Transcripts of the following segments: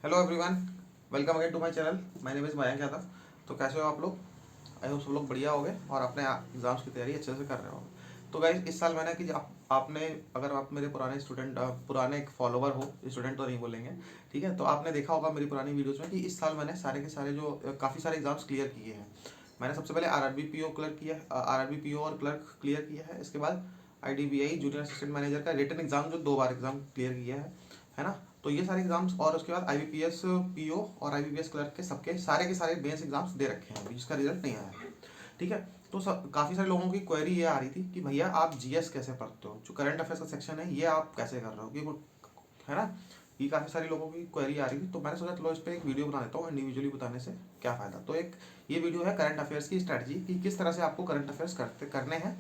Hello everyone, welcome again to my channel. My name is Mayank Yadav. तो कैसे हो आप लोग? आई होप सब लोग बढ़िया होंगे और अपने एग्ज़ाम्स की तैयारी अच्छे से कर रहे होंगे। तो गाइस, इस साल मैंने कि आपने, अगर आप मेरे पुराने स्टूडेंट, पुराने एक फॉलोवर हो, स्टूडेंट तो नहीं बोलेंगे, ठीक है, तो आपने देखा होगा मेरी पुरानी वीडियोज़ में कि इस साल मैंने सारे के सारे जो काफ़ी सारे एग्ज़ाम्स क्लियर किए हैं। मैंने सबसे पहले आरआरबी पीओ क्लियर किया है, आरआरबी पीओ और क्लर्क क्लियर किया है। इसके बाद आईडीबीआई जूनियर असिस्टेंट मैनेजर का रिटन एग्ज़ाम जो 2 बार एग्ज़ाम क्लियर किया है ना। तो ये सारे एग्जाम्स, और उसके बाद आईबीपीएस पीओ और आईबीपीएस क्लर्क के सारे बेस एग्जाम्स दे रखे हैं, जिसका रिजल्ट नहीं आया है, ठीक है। तो काफ़ी सारे लोगों की क्वेरी ये आ रही थी कि भैया आप जीएस कैसे पढ़ते हो, जो करंट अफेयर्स का सेक्शन है ये आप कैसे कर रहे हो, है ना। ये काफ़ी सारे लोगों की क्वेरी आ रही थी, तो मैंने सोचा चलो इस पर एक वीडियो बना देता हूँ, इंडिविजुअली बताने से क्या फ़ायदा। तो एक ये वीडियो है करंट अफेयर्स की स्ट्रैटेजी, कि किस तरह से आपको करंट अफेयर्स करने हैं,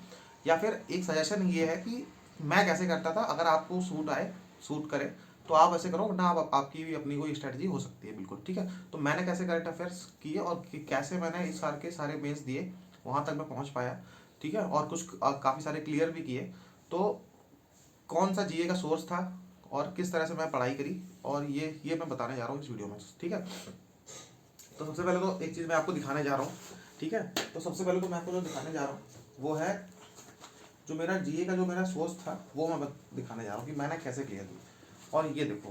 या फिर एक सजेशन ये है कि मैं कैसे करता था, अगर आपको सूट करे तो आप ऐसे करो, वरना आपकी भी अपनी कोई स्ट्रैटेजी हो सकती है, बिल्कुल ठीक है। तो मैंने कैसे करंट अफेयर्स किए और कैसे मैंने इस साल के सारे मेंस दिए, वहाँ तक मैं पहुँच पाया, ठीक है, और कुछ काफ़ी सारे क्लियर भी किए। तो कौन सा जीए का सोर्स था और किस तरह से मैं पढ़ाई करी, और ये मैं बताने जा रहा हूँ इस वीडियो में, ठीक है। तो सबसे पहले तो एक चीज़ मैं आपको दिखाने जा रहा हूँ, ठीक है। तो सबसे पहले तो मैं आपको जो दिखाने जा रहा हूँ वो है जो मेरा जीए का जो मेरा सोर्स था, वो मैं दिखाने जा रहा हूँ कि मैंने कैसे क्लियर की। और ये देखो,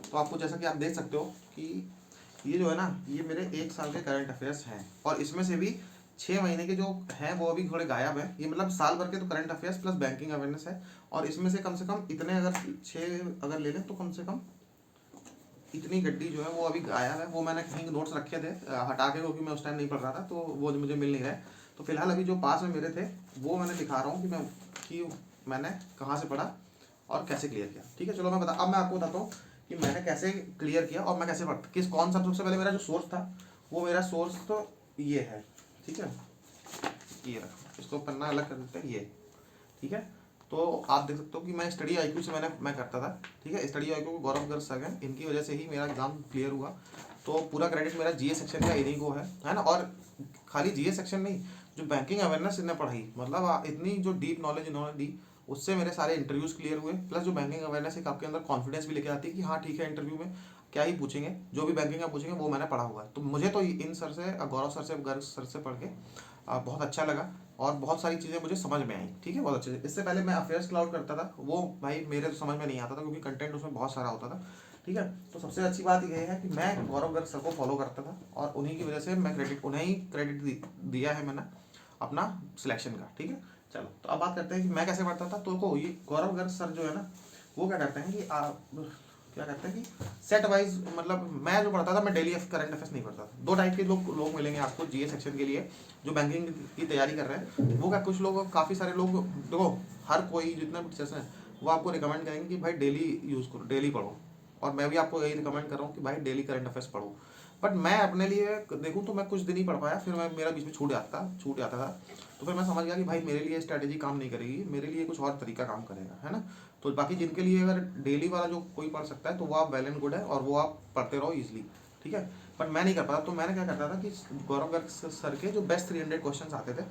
तो आपको जैसा कि आप देख सकते हो कि ये जो है ना, ये मेरे 1 साल के करंट अफेयर्स हैं, और इसमें से भी 6 महीने के जो हैं वो अभी थोड़े गायब हैं। ये मतलब साल भर के तो current affairs plus banking awareness है, और इसमें से कम से कम इतने, अगर 6 अगर ले लें तो कम से कम इतनी गड्डी जो है वो अभी गायब है। वो मैंने कहीं नोट्स रखे थे हटा के, क्योंकि मैं उस टाइम नहीं पढ़ रहा था, तो वो मुझे मिल नहीं रहे। तो फिलहाल अभी जो पास में मेरे थे वो मैंने दिखा रहा हूँ कि मैंने कहाँ से पढ़ा और कैसे क्लियर किया, ठीक है। चलो अब मैं आपको बताता हूँ कि मैंने कैसे क्लियर किया और मैं कैसे पढ़ता, कौन सा सबसे पहले मेरा जो सोर्स था, वो मेरा सोर्स तो ये है, ठीक है। ये रखो, इसको पन्ना अलग कर देते हैं, ये, ठीक है। तो आप देख सकते हो कि मैं स्टडी आईक्यू से मैं करता था, ठीक है। स्टडी आईक्यू गौरव गर्ग सर हैं, इनकी वजह से ही मेरा एग्जाम क्लियर हुआ। तो पूरा क्रेडिट मेरा जीए सेक्शन का इन्हीं को है ना। और खाली जीए सेक्शन नहीं, जो बैंकिंग अवेयरनेस इन्हें पढ़ाई, मतलब इतनी जो डीप नॉलेज इन्होंने दी, उससे मेरे सारे इंटरव्यूज़ क्लियर हुए। प्लस जो बैंकिंग अवेयरनेस एक आपके अंदर कॉन्फिडेंस भी लेके आती है कि हाँ ठीक है, इंटरव्यू में क्या ही पूछेंगे, जो भी बैंकिंग का पूछेंगे वो मैंने पढ़ा हुआ है। तो मुझे तो इन सर से, गौरव सर से, गर्ग सर से पढ़ के बहुत अच्छा लगा, और बहुत सारी चीज़ें मुझे समझ में आई, ठीक है, बहुत अच्छे से। इससे पहले मैं अफेयर्स क्लाउड करता था, वो भाई मेरे तो समझ में नहीं आता था, क्योंकि कंटेंट उसमें बहुत सारा होता था, ठीक है। तो सबसे अच्छी बात यह है कि मैं गौरव गर्ग सर को फॉलो करता था, और उन्हीं की वजह से मैं उन्हें ही क्रेडिट दिया है मैंने अपना सिलेक्शन का, ठीक है। चलो, तो अब बात करते हैं कि मैं कैसे पढ़ता था। तो ये गौरव गर्ग सर जो है ना, वो क्या करते हैं कि क्या करते हैं कि सेट वाइज, मतलब मैं जो पढ़ता था, मैं डेली करंट अफेयर्स नहीं पढ़ता था। 2 टाइप के लोग मिलेंगे आपको जीए सेक्शन के लिए, जो बैंकिंग की तैयारी कर रहे हैं। वो क्या, कुछ लोग, काफ़ी सारे लोग, देखो, हर कोई जितना भी सेशन है वो आपको रिकमेंड करेंगे कि भाई डेली यूज़ करो, डेली पढ़ो। और मैं भी आपको यही रिकमेंड कर रहा हूँ कि भाई डेली करंट अफेयर्स पढ़ो। बट मैं अपने लिए देखूँ तो मैं कुछ दिन ही पढ़ पाया, फिर मैं मेरा बीच में छूट जाता था। तो फिर मैं समझ गया कि भाई मेरे लिए स्ट्रैटेजी काम नहीं करेगी, मेरे लिए कुछ और तरीका काम करेगा, है ना। तो बाकी जिनके लिए अगर डेली वाला जो कोई पढ़ सकता है, तो वो आप वेल एंड गुड है, और वो आप पढ़ते रहो ईजिली, ठीक है। बट मैं नहीं कर पाता, तो मैंने क्या करता था कि गौरव गर्ग सर के जो बेस्ट 300 क्वेश्चन आते थे,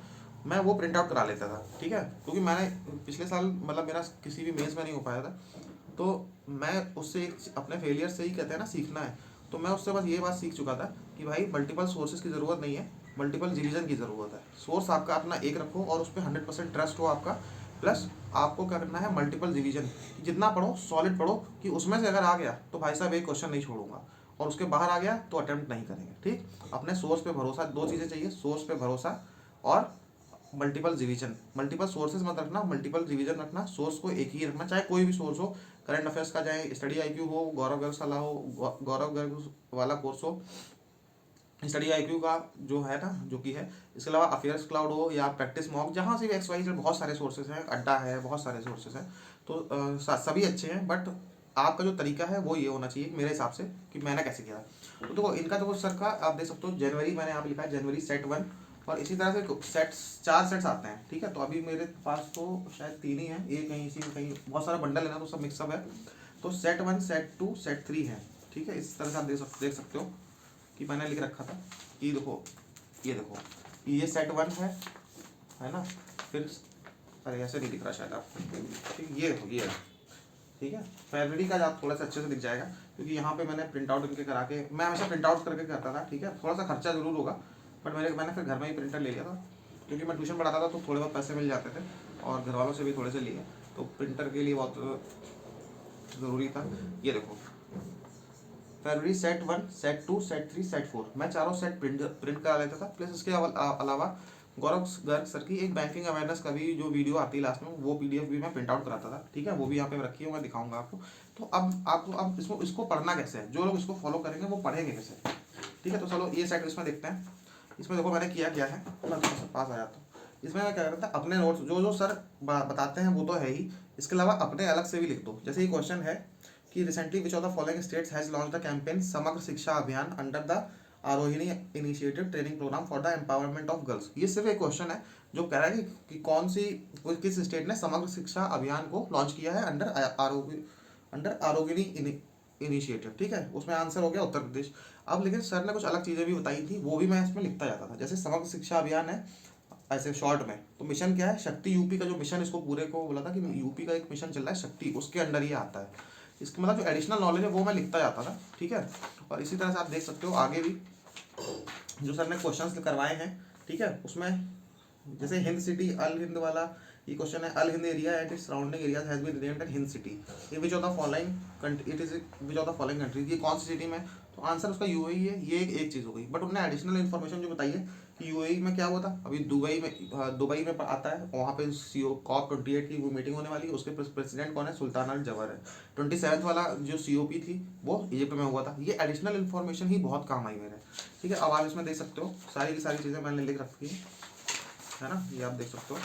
मैं वो प्रिंट आउट करा लेता था, ठीक है। क्योंकि मैंने पिछले साल, मतलब मेरा किसी भी मेंस में नहीं हो पाया था, तो मैं उससे अपने फेलियर से ही, कहते हैं ना, सीखना है। तो मैं उससे बस ये बात सीख चुका था कि भाई मल्टीपल सोर्सेज की ज़रूरत नहीं है, मल्टीपल रिवीजन की ज़रूरत है। सोर्स आपका अपना एक रखो, और उस पर 100% ट्रस्ट हो आपका। प्लस आपको क्या करना है, मल्टीपल रिवीजन, कि जितना पढ़ो सॉलिड पढ़ो, कि उसमें से अगर आ गया तो भाई साहब एक क्वेश्चन नहीं छोड़ूंगा, और उसके बाहर आ गया तो अटेम्प्ट नहीं करेंगे, ठीक। अपने सोर्स पे भरोसा, 2 चीज़ें चाहिए, सोर्स पे भरोसा और मल्टीपल रिवीजन। मल्टीपल सोर्सेज मत रखना, मल्टीपल रिवीजन रखना, सोर्स को एक ही रखना, चाहे कोई भी सोर्स हो, करंट अफेयर्स का, चाहे स्टडी आईक्यू हो, गौरव गर्ग वाला हो, गौरव गर्ग वाला कोर्स हो, स्टडी आईक्यू का जो है ना, जो कि है। इसके अलावा अफेयर्स क्लाउड हो या प्रैक्टिस मॉक, जहाँ से भी एक्स वाई जेड, बहुत सारे सोर्सेज हैं, अड्डा है, बहुत सारे सोर्सेज हैं। तो सभी अच्छे हैं, बट आपका जो तरीका है वो ये होना चाहिए मेरे हिसाब से, कि मैंने कैसे किया। तो देखो, इनका जो सर का आप देख सकते हो, जनवरी मैंने यहाँ पे लिखा है, जनवरी सेट 1, और इसी तरह से सेट्स, 4 सेट्स आते हैं, ठीक है। तो अभी मेरे पास तो शायद 3 ही हैं, एक कहीं इसी में, कहीं बहुत सारा बंडल है ना, तो सब मिक्सअप है। तो सेट 1, सेट 2, सेट 3 है, ठीक है। इस तरह से आप देख सकते हो कि मैंने लिख रखा था कि देखो, ये देखो, ये सेट 1 है ना। फिर, अरे ऐसे नहीं दिख रहा शायद आपको, ठीक, ये देखो, ये है, ठीक है। फरवरी का आप थोड़ा सा अच्छे से दिख जाएगा, क्योंकि यहाँ पे मैंने प्रिंट आउट इनके करा के, मैं हमेशा प्रिंट आउट करके करता था, ठीक है। थोड़ा सा खर्चा जरूर होगा, बट मैंने फिर घर में ही प्रिंटर ले लिया था, क्योंकि मैं ट्यूशन पढ़ाता था तो थोड़े बहुत पैसे मिल जाते थे, और घर वालों से भी थोड़े से लिए, तो प्रिंटर के लिए बहुत ज़रूरी था। ये देखो, फरवरी सेट 1, सेट 2, सेट 3, सेट 4, मैं चारों सेट प्रिंट करा लेता था। प्लस इसके अलावा गौरव गर्ग सर की एक बैंकिंग अवेयरनेस का भी जो वीडियो आती है लास्ट में, वो पीडीएफ भी मैं प्रिंट आउट कराता था, ठीक है। वो भी यहाँ पे रखी है, मैं दिखाऊंगा आपको। तो अब आपको अब इसको पढ़ना कैसे है, जो लोग इसको फॉलो करेंगे वो पढ़ेंगे कैसे, ठीक है। तो चलो ये सेट इसमें देखते हैं। इसमें देखो मैंने किया क्या है, मैं पास आया तो इसमें मैं क्या करता था, अपने नोट्स जो जो सर बताते हैं वो तो है ही, इसके अलावा अपने अलग से भी लिख दो। जैसे ये क्वेश्चन है कि recently which of the following states has launch the campaign Samagra Shiksha Abhiyan under the Aarohini initiative training programme for the empowerment of girls. ये सिर्फ एक क्वेश्चन है जो कह रहा है कि कौन सी किस स्टेट ने समग्र शिक्षा अभियान को लॉन्च किया है अंडर आरोगिणी इनिशिएटिव, ठीक है। उसमें आंसर हो गया उत्तर प्रदेश। अब लेकिन सर ने कुछ अलग चीज़ें भी बताई थी, वो भी मैं इसमें लिखता जाता था। जैसे समग्र शिक्षा अभियान है ऐसे शॉर्ट में, तो मिशन क्या है, शक्ति यूपी का जो मिशन, इसको पूरे को बोला था कि यूपी का एक मिशन चल रहा है शक्ति, उसके अंडर ही आता है। इसका मतलब जो एडिशनल नॉलेज है वो मैं लिखता जाता था, ठीक है। और इसी तरह से आप देख सकते हो आगे भी जो सर ने क्वेश्चंस करवाए हैं, ठीक है। उसमें जैसे हिंद सिटी, अल हिंद वाला ये क्वेश्चन है, Al Hind area and its surrounding areas has been renamed as Hind City. ये which of the following it is which of the following countries, ये कौन सी सिटी में, तो आंसर उसका यूएई है। ये एक चीज़ हो गई, बट उन्होंने एडिशनल इन्फॉर्मेशन जो बताई है कि यूएई में क्या हुआ था, अभी दुबई में आता है, वहाँ पे सीओ COP28 की वो मीटिंग होने वाली है, उसके प्रेसिडेंट कौन है, सुल्तान अल जबर है। 27 वाला जो COP थी वो इजिप्ट में हुआ था। ये एडिशनल इन्फॉर्मेशन ही बहुत काम आई मेरे, ठीक है। अब आप इसमें देख सकते हो सारी की सारी चीज़ें मैंने लिख रखी है ना, ये आप देख सकते हो।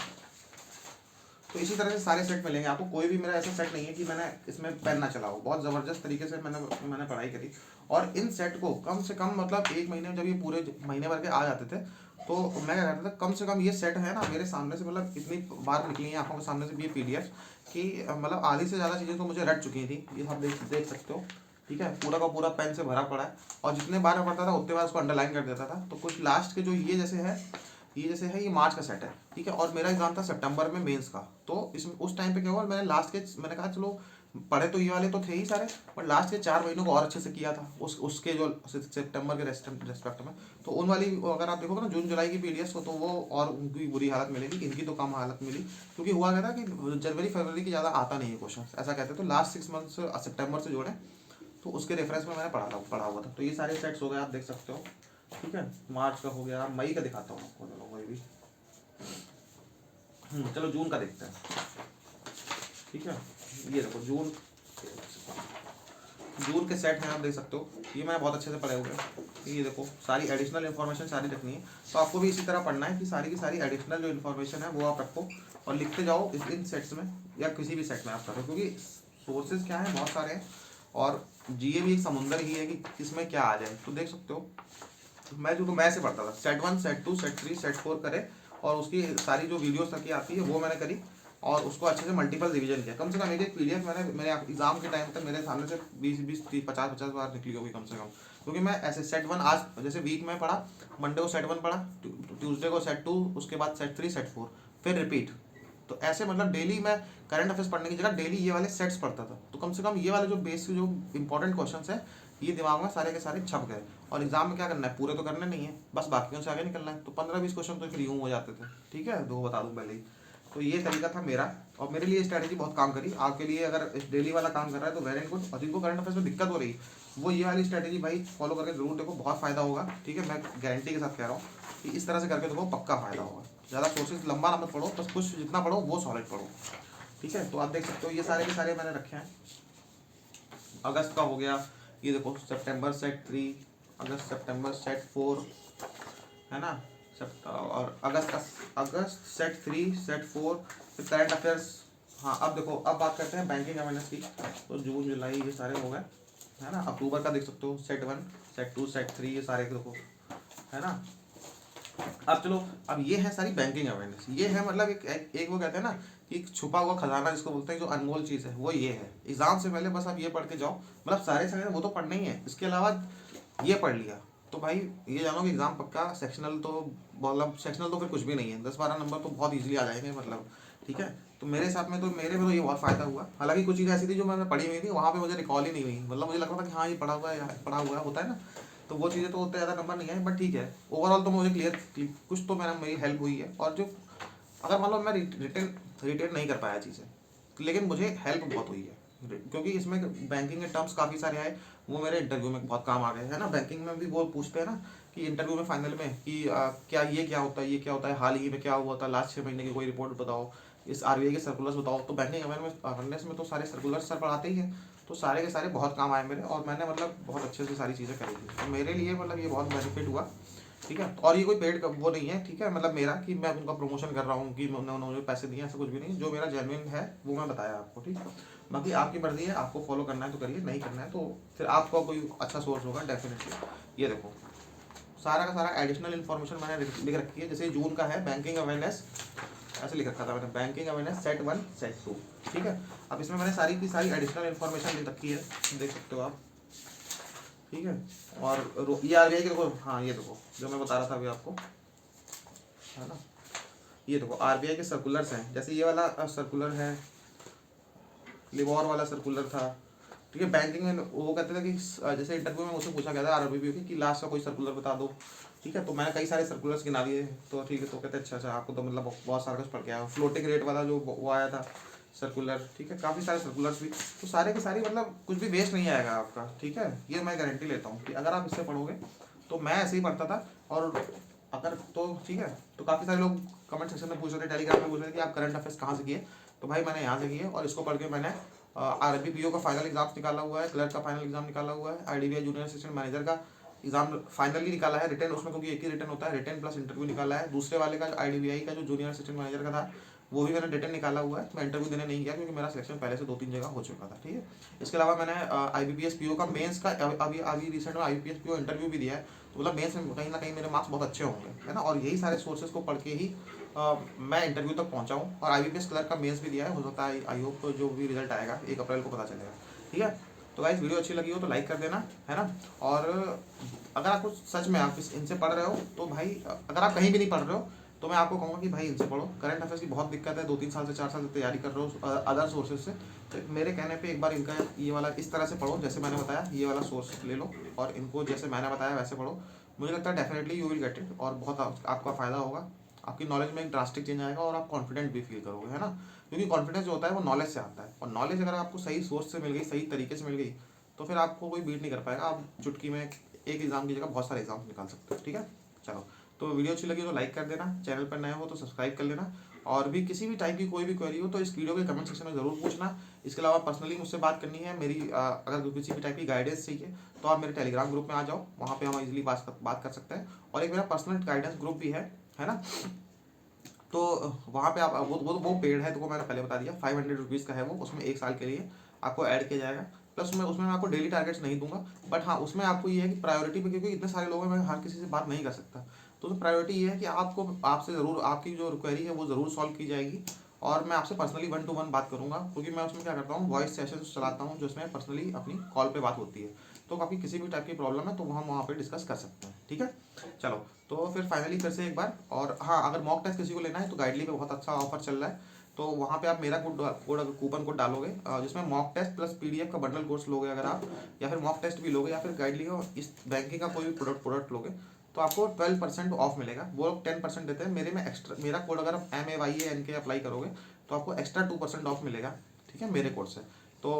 तो इसी तरह से सारे सेट मिलेंगे आपको, कोई भी मेरा ऐसा सेट नहीं है कि मैंने इसमें पेन ना चलाओ, बहुत ज़बरदस्त तरीके से मैंने पढ़ाई करी। और इन सेट को कम से कम मतलब एक महीने में जब ये पूरे महीने भर के आ जाते थे, तो मैं क्या करता था, कम से कम ये सेट है ना मेरे सामने से, मतलब इतनी बार निकली है आंखों के सामने से भी ये PDF कि मतलब आधी से ज़्यादा चीज़ें तो मुझे रट चुकी थी, ये आप देख सकते हो, ठीक है। पूरा का पूरा पेन से भरा पड़ा है, और जितने बार मैं पढ़ता था उतने बार उसको अंडरलाइन कर देता था। तो कुछ लास्ट के जो ये जैसे है ये मार्च का सेट है, ठीक है। और मेरा एग्जाम था सितंबर में मेंस का, तो इसमें उस टाइम पे क्या हुआ, मैंने कहा चलो पढ़े तो ये वाले तो थे ही सारे, पर लास्ट के 4 महीनों को और अच्छे से किया था उसके जो सितंबर के रेस्पेक्ट में। तो उन वाली अगर आप देखोगे ना जून जुलाई की PDF को, तो वो और उनकी बुरी हालत मिलेगी, इनकी तो कम हालत मिली, क्योंकि हुआ क्या था कि जनवरी फरवरी की ज़्यादा आता नहीं है क्वेश्चन, ऐसा कहते हैं। तो लास्ट 6 मंथ से सितंबर से जोड़ें, तो उसके रेफरेंस में मैंने पढ़ा हुआ था। तो ये सारे सेट्स हो गए, आप देख सकते हो, ठीक है। मार्च का हो गया, मई का दिखाता हूँ आपको, चलो मई भी, चलो जून का देखते हैं, ठीक है। ये देखो जून के सेट हैं, आप देख सकते हो, ये मैंने बहुत अच्छे से पढ़े हुए हैं। ये देखो सारी एडिशनल इन्फॉर्मेशन सारी रखनी है, तो आपको भी इसी तरह पढ़ना है कि सारी की सारी एडिशनल जो इन्फॉर्मेशन है वो आप रखो और लिखते जाओ इन सेट्स में, या किसी भी सेट में आप करो, क्योंकि सोर्सेज क्या है बहुत सारे हैं, और GA भी एक समुंदर ही है कि किसमें क्या आ जाए। तो देख सकते हो मैं से पढ़ता था, सेट 1, सेट 2, सेट 3, सेट 4 करे, और उसकी सारी जो वीडियोस तक की आती है वो मैंने करी, और उसको अच्छे से मल्टीपल रिवीजन किया। कम से कम एक PDF मैंने मेरे एग्जाम के टाइम तक मेरे सामने से 20 30 50 बार निकली होगी कम से कम, क्योंकि मैं ऐसे सेट 1 आज जैसे वीक में पढ़ा, मंडे को सेट 1 पढ़ा, ट्यूसडे को सेट 2, उसके बाद सेट 3, सेट 4, फिर रिपीट। तो ऐसे मतलब डेली मैं करंट अफेयर्स पढ़ने की जगह डेली ये वाले सेट्स पढ़ता था, तो कम से कम ये वाले जो बेसिक जो इंपॉर्टेंट क्वेश्चन है ये दिमाग में सारे के सारे छप गए। और एग्जाम में क्या करना है, पूरे तो करने नहीं है, बस बाकियों से आगे निकलना है। तो 15-20 क्वेश्चन तो फिर यूँ हो जाते थे, ठीक है, दो बता दूँ पहले ही। तो ये तरीका था मेरा, और मेरे लिए स्ट्रैटेजी बहुत काम करी। आपके लिए अगर डेली वाला काम कर रहा है तो वेरी गुड, और जिनको करंट अफेयर्स में दिक्कत हो रही वो ये वाली स्ट्रैटेजी भाई फॉलो करके जरूर देखो, बहुत फायदा होगा, ठीक है। मैं गारंटी के साथ कह रहा हूँ कि इस तरह से करके देखो, पक्का फायदा होगा। ज़्यादा सोर्सेज लंबा ना मत पढ़ो, बस कुछ जितना पढ़ो वो सॉलिड पढ़ो, ठीक है। तो आप देख सकते हो ये सारे के सारे मैंने रखे हैं। अगस्त का हो गया, ये देखो सितंबर सेट 3, अगस्त सितंबर सेट 4, है ना, और अगस्त सेट 3, सेट 4, फिर करंट अफेयर्स। हाँ अब देखो, अब बात करते हैं बैंकिंग अवेयरनेस की। तो जून जुलाई ये सारे हो गए, है ना। अक्टूबर का देख सकते हो, सेट 1, सेट 2, सेट 3, ये सारे देखो, है ना। अब चलो, अब ये है सारी बैंकिंग अवेयरनेस, ये है मतलब एक वो कहते हैं ना कि एक छुपा हुआ खजाना जिसको बोलते हैं, जो अनमोल चीज़ है वो ये है। एग्जाम से पहले बस आप ये पढ़ के जाओ, मतलब सारे समय वो तो पढ़ना ही है, इसके अलावा ये पढ़ लिया तो भाई ये जानो कि एग्जाम पक्का। सेक्शनल तो मतलब सेक्शनल तो फिर कुछ भी नहीं है, 10-12 नंबर तो बहुत ईजिली आ जाएंगे, मतलब ठीक है। तो मेरे साथ में तो मेरे में तो ये बहुत फ़ायदा हुआ। हालांकि कुछ चीज़ें ऐसी थी जो मैंने पढ़ी हुई थी, वहाँ पे मुझे रिकॉल ही नहीं हुई, मतलब मुझे लगता था कि हाँ ये पढ़ा हुआ है, पढ़ा हुआ है, होता है ना, तो वो चीज़ें तो उतने ज़्यादा नंबर नहीं आए, बट ठीक है, ओवरऑल तो मुझे कुछ तो मेरी हेल्प हुई है। और जो अगर मान लो मैं रिटेन रिटेन नहीं कर पाया चीज़ें, लेकिन मुझे हेल्प बहुत हुई है, क्योंकि इसमें बैंकिंग के टर्म्स काफ़ी सारे आए, वो मेरे इंटरव्यू में बहुत काम आ गए, है ना। बैंकिंग में भी वो पूछते हैं ना कि इंटरव्यू में फाइनल में कि क्या ये क्या होता है, ये क्या होता है, हाल ही में क्या हुआ था, लास्ट 6 महीने की कोई रिपोर्ट बताओ, इस आरबीआई के सर्कुलर्स बताओ। तो बैंकिंग अवेयरनेस में तो सारे सर्कुलर्स सर पढ़ाते ही हैं, तो सारे के सारे बहुत काम आए मेरे, और मैंने मतलब बहुत अच्छे से सारी चीज़ें करी थी, तो मेरे लिए मतलब ये बहुत बेनिफिट हुआ। ठीक है, और ये कोई पेड वो नहीं है, ठीक है, मतलब मेरा कि मैं उनका प्रमोशन कर रहा हूँ कि उन्होंने मुझे पैसे दिए, ऐसा कुछ भी नहीं, जो मेरा जेन्युइन है वो मैं बताया आपको। ठीक है, बाकी आपकी मर्जी है, आपको फॉलो करना है तो करिए, नहीं करना है तो फिर आपका कोई अच्छा सोर्स होगा डेफिनेटली। ये देखो सारा का सारा एडिशनल इन्फॉर्मेशन मैंने लिख रखी है। जैसे जून का है बैंकिंग अवेयरनेस, ऐसे लिख रखा था मैंने, बैंकिंग अवेयरनेस सेट 1 सेट 2। ठीक है, अब इसमें मैंने सारी की सारी एडिशनल इन्फॉर्मेशन लिख रखी है, देख सकते हो आप। ठीक है, और ये आरबीआई के देखो, हाँ ये देखो जो मैं बता रहा था अभी आपको, है ना, ये देखो आरबीआई के सर्कुलर्स हैं। जैसे ये वाला सर्कुलर है, लिबोर वाला सर्कुलर था। ठीक है, बैंकिंग में वो कहते थे कि जैसे इंटरव्यू में मुझसे पूछा गया था आरबीआई की लास्ट का कोई सर्कुलर बता दो। ठीक है, तो मैंने कई सारे सर्कुलर्स गिना दिए, तो ठीक है, तो कहते अच्छा अच्छा आपको तो मतलब बहुत सारा कुछ पढ़ के आया। फ्लोटिंग रेट वाला जो वो आया था सर्कुलर, ठीक है, काफ़ी सारे सर्कुलर्स भी, तो सारे के सारे मतलब कुछ भी वेस्ट नहीं आएगा आपका। ठीक है, ये मैं गारंटी लेता हूँ कि अगर आप इससे पढ़ोगे, तो मैं ऐसे ही पढ़ता था। और अगर तो ठीक है, तो काफ़ी सारे लोग कमेंट सेक्शन में पूछ रहे थे, टेलीग्राम में पूछ रहे थे कि आप करंट अफेयर्स कहाँ से किए, तो भाई मैंने यहाँ से किए, और इसको पढ़ के मैंने आरबीपीओ का फाइनल एग्जाम्स निकाला हुआ है, क्लर्क का फाइनल एग्जाम निकाला हुआ है, आईडीबीआई जूनियर असिस्टेंट मैनेजर का एग्जाम फाइनली निकाला है, रिटर्न उसमें, क्योंकि एक ही रिटर्न होता है, रिटर्न प्लस इंटरव्यू निकाला है। दूसरे वाले का आईडीबीआई का जो जूनियर असिस्टेंट मैनेजर का था, वो भी मैंने रिटर्न निकाला हुआ है। मैं इंटरव्यू देने नहीं गया क्योंकि मेरा सिलेक्शन पहले से 2-3 जगह हो चुका था। ठीक है, इसके अलावा मैंने आईबीपीएस पीओ का मेंस का अभी अभी रिसेंट में आईबीपीएस पीओ इंटरव्यू भी दिया है, तो मतलब मेंस में कहीं ना कहीं मेरे मार्क्स बहुत अच्छे होंगे, है ना। और यही सारे सोर्सेज को पढ़ के ही मैं इंटरव्यू तक पहुंचा हूँ, और आईबीपीएस क्लर्क का मेंस भी दिया है, हो सकता है आई होप जो भी रिजल्ट आएगा 1 अप्रैल को पता चलेगा। ठीक है, तो गाइस वीडियो अच्छी लगी हो तो लाइक कर देना, है ना। और अगर आपको सच में आप इनसे पढ़ रहे हो, तो भाई अगर आप कहीं भी नहीं पढ़ रहे हो, तो मैं आपको कहूँगा कि भाई इनसे पढ़ो। करंट अफेयर्स की बहुत दिक्कत है, 2-3 साल से 4 साल से तैयारी कर रहे हो अदर सोर्सेज से, तो मेरे कहने पे एक बार इनका ये वाला इस तरह से पढ़ो, जैसे मैंने बताया ये वाला सोर्स ले लो, और इनको जैसे मैंने बताया वैसे पढ़ो। मुझे लगता है definitely you will get it, और बहुत आपका फ़ायदा होगा, आपकी नॉलेज में एक ड्रास्टिक चेंज आएगा, और आप कॉन्फिडेंट भी फील करोगे, है ना। क्योंकि कॉन्फिडेंस जो होता है वो नॉलेज से आता है, और नॉलेज अगर आपको सही सोर्स से मिल गई, सही तरीके से मिल गई, तो फिर आपको कोई बीट नहीं कर पाएगा। आप चुटकी में एक एग्जाम की जगह बहुत सारे एग्जाम निकाल सकते हो। ठीक है, चलो, तो वीडियो अच्छी लगी तो लाइक कर देना, चैनल पर नए हो तो सब्सक्राइब कर लेना, और भी किसी भी टाइप की कोई भी क्वेरी हो तो इस वीडियो के कमेंट सेक्शन में ज़रूर पूछना। इसके अलावा पर्सनली मुझसे बात करनी है मेरी, अगर किसी भी टाइप की गाइडेंस चाहिए, तो आप मेरे टेलीग्राम ग्रुप में आ जाओ, वहाँ पे हम इजीली बात कर सकते हैं। और एक मेरा पर्सनल गाइडेंस ग्रुप भी है ना, तो वहाँ पे आप वो पेड है, तो वो मैंने पहले बता दिया, 500 रुपीज़ का है वो, उसमें 1 साल के लिए आपको ऐड किया जाएगा। प्लस उसमें मैं आपको डेली टारगेट्स नहीं दूंगा, बट हाँ उसमें आपको ये है कि प्रायोरिटी पे, क्योंकि इतने सारे लोग हैं, मैं हर किसी से बात नहीं कर सकता, तो प्रायोरिटी ये है कि आपको आपसे ज़रूर आपकी जो क्वेरी है वो ज़रूर सॉल्व की जाएगी, और मैं आपसे पर्सनली 1-to-1 बात करूँगा, क्योंकि मैं उसमें क्या करता हूँ, वॉइस सेशन चलाता हूँ, जो उसमें पर्सनली अपनी कॉल पे बात होती है, तो काफ़ी किसी भी टाइप की प्रॉब्लम है तो हम वहाँ पे डिस्कस कर सकते हैं। ठीक है, चलो, तो फिर फाइनली फिर से एक बार, और हाँ अगर मॉक टेस्ट किसी को लेना है तो गाइडली पे बहुत अच्छा ऑफर चल रहा है, तो वहाँ पे आप मेरा कोड अगर कूपन कोड डालोगे, जिसमें मॉक टेस्ट प्लस पीडीएफ का बंडल कोर्स लोगे अगर आप, या फिर मॉक टेस्ट भी लोगे, या फिर गाइडली का इस बैंकिंग का कोई भी प्रोडक्ट लोगे, तो आपको 12% ऑफ मिलेगा। वो लोग 10% देते हैं, मेरे में एक्स्ट्रा, मेरा कोड अगर आप MAYANK अप्लाई करोगे तो आपको एक्स्ट्रा 2% ऑफ मिलेगा। ठीक है, मेरे कोड से, तो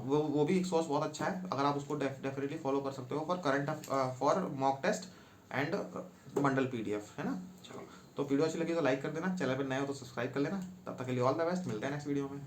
वो भी एक सोर्स बहुत अच्छा है, अगर आप उसको डेफिनेटली फॉलो कर सकते हो for mock test and bundle PDF, है ना। चलो, तो वीडियो अच्छी लगी तो लाइक कर देना, चैनल पर नए हो तो सब्सक्राइब कर लेना। तब तक के लिए ऑल द बेस्ट, मिलते हैं नेक्स्ट वीडियो में।